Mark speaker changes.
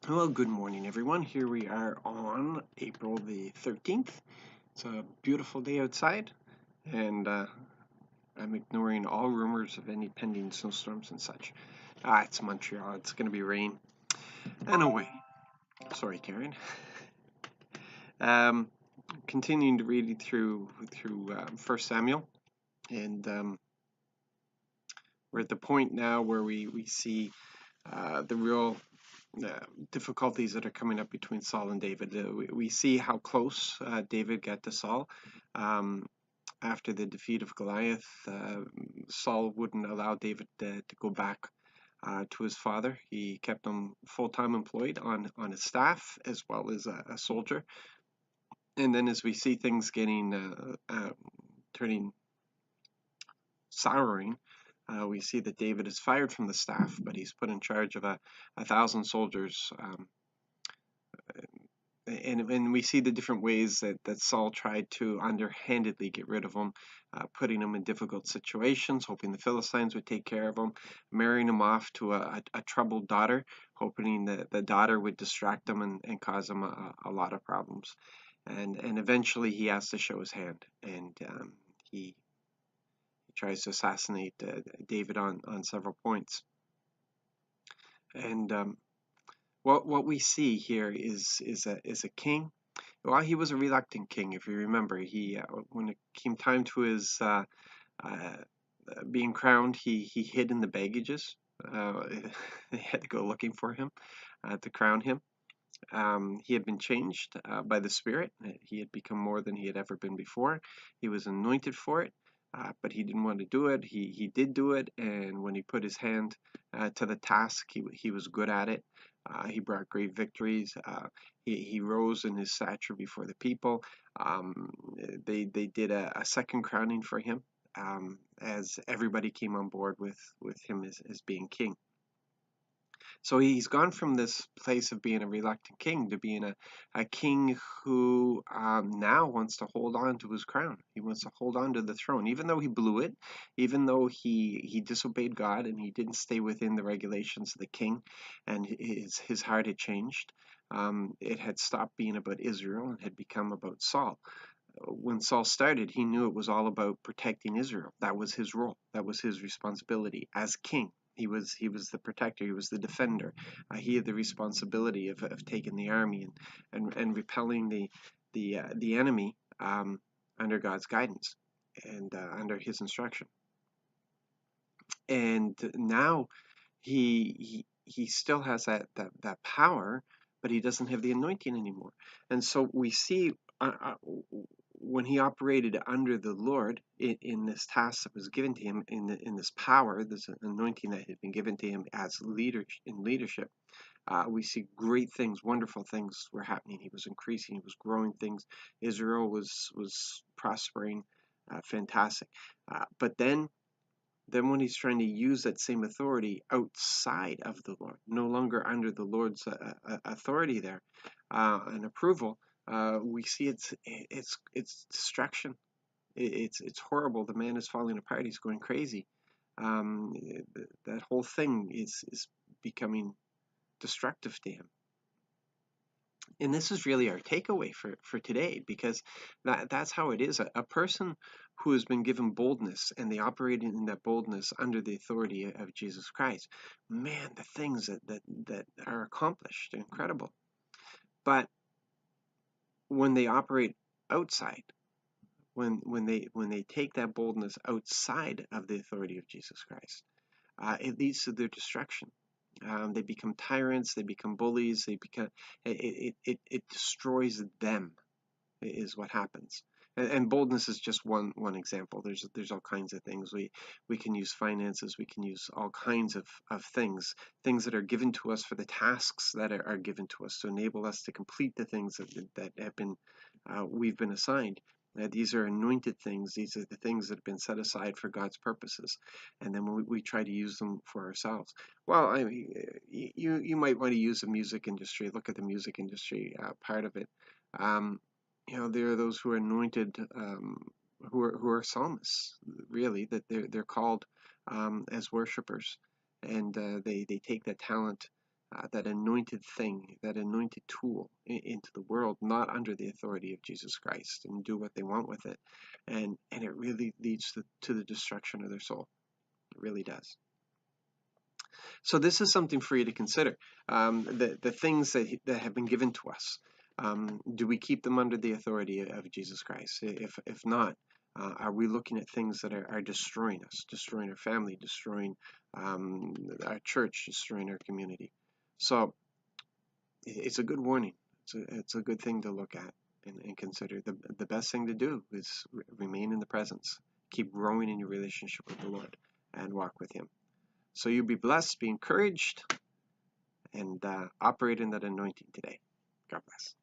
Speaker 1: Well, good morning, everyone. Here we are on April the 13th. It's a beautiful day outside, and I'm ignoring all rumors of any pending snowstorms and such. It's Montreal. It's going to be rain and away. Sorry, Karen. Um, Continuing to read through 1 Samuel, and we're at the point now where we see the real uh, difficulties that are coming up between Saul and David. We see how close David got to Saul. Um, After the defeat of Goliath, Saul wouldn't allow David to go back to his father. He kept him full-time employed on his staff as well as a soldier. And then as we see things getting turning souring, we see that David is fired from the staff, but he's put in charge of 1,000 soldiers. And we see the different ways that Saul tried to underhandedly get rid of him, putting him in difficult situations, hoping the Philistines would take care of him, marrying him off to a troubled daughter, hoping that the daughter would distract him and cause him a lot of problems. And eventually he has to show his hand, and he tries to assassinate David on several points. And what we see here is a king. Well, he was a reluctant king, if you remember. He when it came time to his uh, being crowned, he hid in the baggages. They had to go looking for him to crown him. He had been changed by the Spirit. He had become more than he had ever been before. He was anointed for it, but he didn't want to do it. He did do it, and when he put his hand to the task, he was good at it. He brought great victories. He rose in his stature before the people. Um, they did a second crowning for him as everybody came on board with him as being king. So he's gone from this place of being a reluctant king to being a king who now wants to hold on to his crown. He wants to hold on to the throne, even though he blew it, even though he disobeyed God and he didn't stay within the regulations of the king, and his heart had changed. It had stopped being about Israel and had become about Saul. When Saul started, he knew it was all about protecting Israel. That was his role. That was his responsibility as king. He was the protector. He was the defender. He had the responsibility of taking the army and repelling the enemy under God's guidance and under His instruction. And now he still has that power, but he doesn't have the anointing anymore. And so we see when he operated under the Lord in this task that was given to him, in this power, this anointing that had been given to him as leader in leadership, we see great things, wonderful things were happening. He was increasing, he was growing things. Israel was prospering, fantastic. But then when he's trying to use that same authority outside of the Lord, no longer under the Lord's authority there and approval, we see it's destruction. It's horrible. The man is falling apart. He's going crazy. Um, that whole thing is becoming destructive to him. And this is really our takeaway for today, because that's how it is. A person who has been given boldness and they operate in that boldness under the authority of Jesus Christ, man, the things that are accomplished are incredible. But when they operate outside, when they take that boldness outside of the authority of Jesus Christ, it leads to their destruction. They become tyrants. They become bullies. It destroys them. Is what happens. And boldness is just one example. There's all kinds of things. We can use finances. We can use all kinds of things that are given to us for the tasks that are given to us to enable us to complete the things that have been we've been assigned. These are anointed things. These are the things that have been set aside for God's purposes, and then we try to use them for ourselves. Well, I mean, you might want to use the music industry. Look at the music industry part of it. Um, there are those who are anointed, who are psalmists, really, that they're called as worshipers, and they take that talent that anointed thing, that anointed tool into the world, not under the authority of Jesus Christ, and do what they want with it. And it really leads to the destruction of their soul. It really does. So this is something for you to consider. The things that have been given to us, do we keep them under the authority of Jesus Christ? If not, are we looking at things that are destroying us, destroying our family, destroying our church, destroying our community? So it's a good warning. It's a good thing to look at and consider. The best thing to do is remain in the presence. Keep growing in your relationship with the Lord and walk with Him. So you be blessed, be encouraged, and operate in that anointing today. God bless.